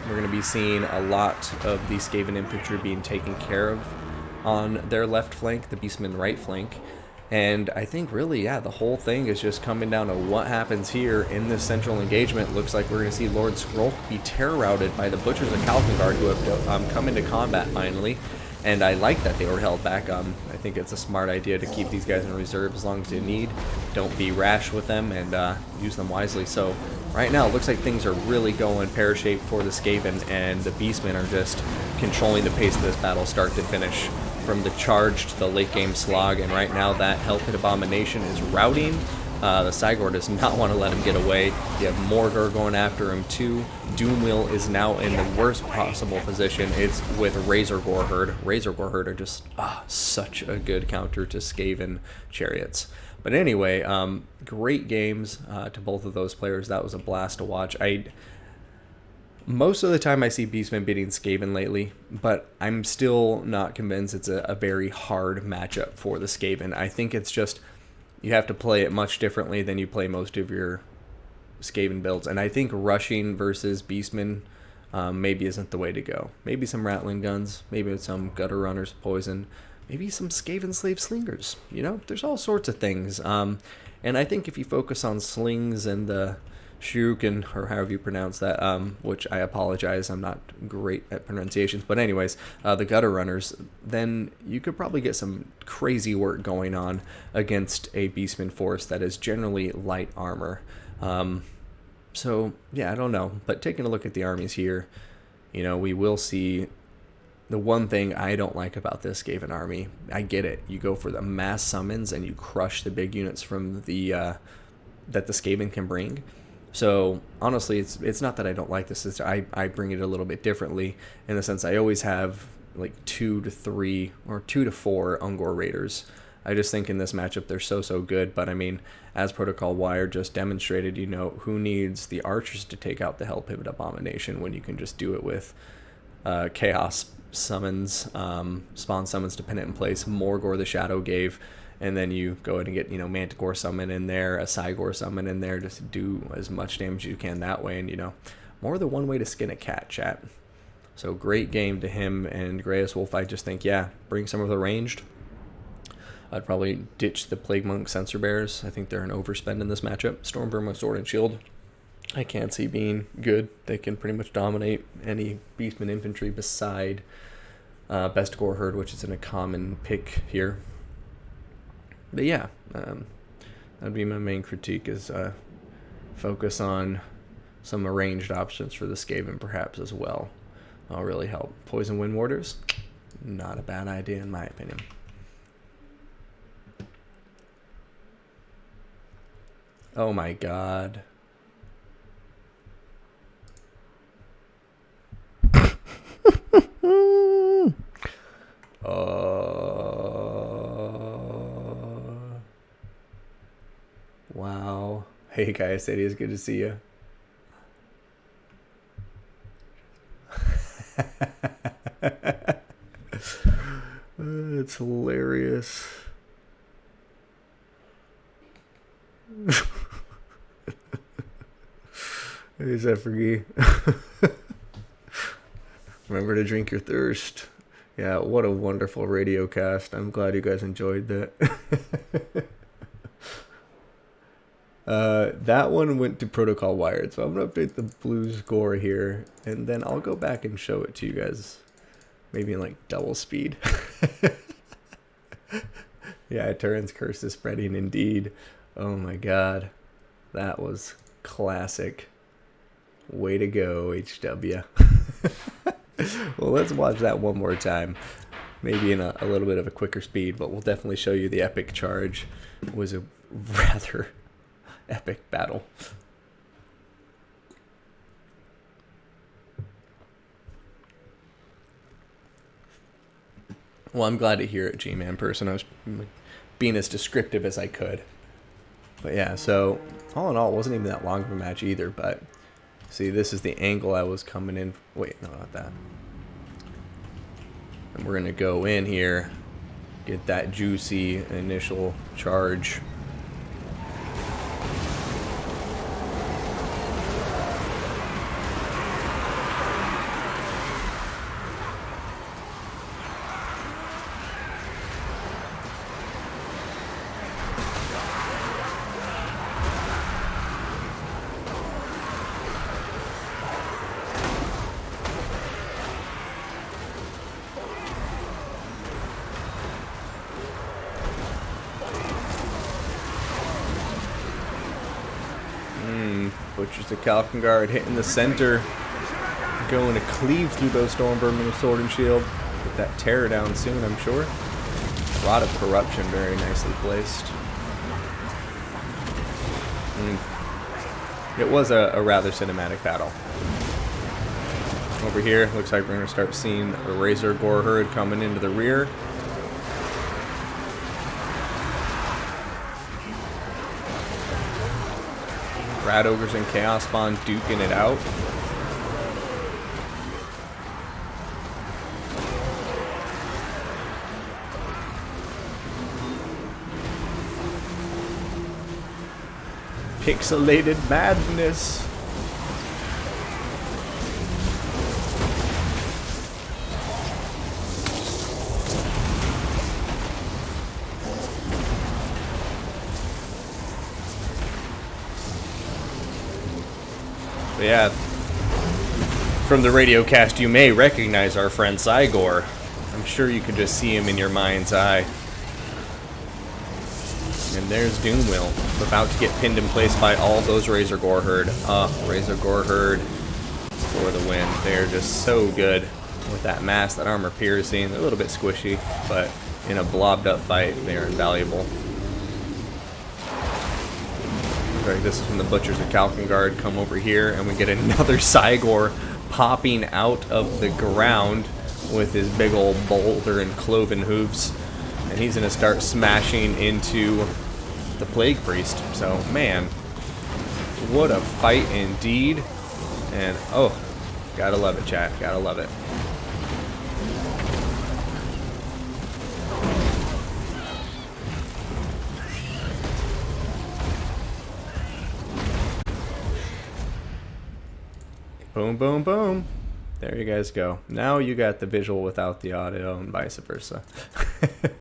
We're going to be seeing a lot of the Skaven infantry being taken care of on their left flank, the Beastmen right flank. And I think really, yeah, the whole thing is just coming down to what happens here in this central engagement. Looks like we're going to see Lord Skrull be terror routed by the Butchers of Kalkengard, who have come into combat finally. And I like that they were held back. I think it's a smart idea to keep these guys in reserve as long as you need. Don't be rash with them and use them wisely. So right now, it looks like things are really going pear-shaped for the Skaven, and the Beastmen are just controlling the pace of this battle start to finish. From the charge to the late-game slog, and right now that Hellpit Abomination is routing. The Cygor does not want to let him get away. You have Morgor going after him too. Doomwheel is now in the worst possible position. It's with Razor Gore Herd. Razor Gore Herd are just such a good counter to Skaven chariots. But anyway, great games to both of those players. That was a blast to watch. Most of the time I see Beastmen beating Skaven lately, but I'm still not convinced it's a very hard matchup for the Skaven. I think it's just you have to play it much differently than you play most of your Skaven builds. And I think rushing versus Beastmen maybe isn't the way to go. Maybe some rattling guns, maybe some gutter runners, poison, maybe some Skaven slave slingers. You know, there's all sorts of things. And I think if you focus on slings and the Shuriken, or however you pronounce that, which I apologize, I'm not great at pronunciations, but anyways, the gutter runners, then you could probably get some crazy work going on against a Beastman force that is generally light armor. So yeah, I don't know, but taking a look at the armies here, you know, we will see the one thing I don't like about this Skaven army. I get it, you go for the mass summons and you crush the big units from the that the Skaven can bring. So honestly, it's not that I don't like this. I bring it a little bit differently in the sense I always have like 2 to 3 or 2 to 4 Ungor Raiders. I just think in this matchup they're so good. But I mean, as Protocol Wire just demonstrated, you know, who needs the archers to take out the Hellpit Abomination when you can just do it with Chaos summons, spawn summons dependent in place, Morgor the Shadow gave. And then you go ahead and get, you know, Manticore summon in there, a Cygor summon in there, just do as much damage as you can that way. And, you know, more than one way to skin a cat, chat. So great game to him and Greyest Wolf. I just think, yeah, bring some of the ranged. I'd probably ditch the Plague Monk Sensor Bears. I think they're an overspend in this matchup. Stormburn with Sword and Shield, I can't see being good. They can pretty much dominate any Beastman infantry beside Best Gore Herd, which is in a common pick here. But yeah, that'd be my main critique, is focus on some arranged options for the Skaven perhaps as well. That'll really help. Poison Wind Warders, not a bad idea in my opinion. Oh my god. Wow. Hey guys, Eddie, it's good to see you. It's hilarious. Hey, Zephyrgy. Remember to drink your thirst. Yeah, what a wonderful radio cast. I'm glad you guys enjoyed that. That one went to Protocol Wired, so I'm going to update the blue score here, and then I'll go back and show it to you guys, maybe in like double speed. Yeah, Turin's curse is spreading indeed. Oh my god, that was classic. Way to go, HW. Well, let's watch that one more time, maybe in a little bit of a quicker speed, but we'll definitely show you the epic charge. It was a rather epic battle. Well, I'm glad to hear it, G-Man person. I was being as descriptive as I could. But yeah, so all in all, it wasn't even that long of a match either, but see, this is the angle I was coming in. Wait, no, not that. And we're going to go in here, get that juicy initial charge. Butchers of Kalkengard hitting the center. Going to cleave through those Stormvermin with Sword and Shield. Get that terror down soon, I'm sure. A lot of corruption, very nicely placed. It was a rather cinematic battle. Over here, looks like we're going to start seeing the Razor Gore Herd coming into the rear. Rat Ogres and Chaos Spawn duking it out. Pixelated madness. But yeah, from the radio cast, you may recognize our friend Cygor. I'm sure you can just see him in your mind's eye. And there's Doomwheel, about to get pinned in place by all those Razor Gore Herd. Razor Gore Herd for the win. They're just so good with that mass, that armor piercing. They're a little bit squishy, but in a blobbed up fight, they're invaluable. Right, this is when the Butchers of Kalkengard come over here, and we get another Cygor popping out of the ground with his big old boulder and cloven hooves. And he's going to start smashing into the Plague Priest. So, man, what a fight indeed. And, oh, gotta love it, chat. Gotta love it. Boom, boom, boom. There you guys go. Now you got the visual without the audio and vice versa.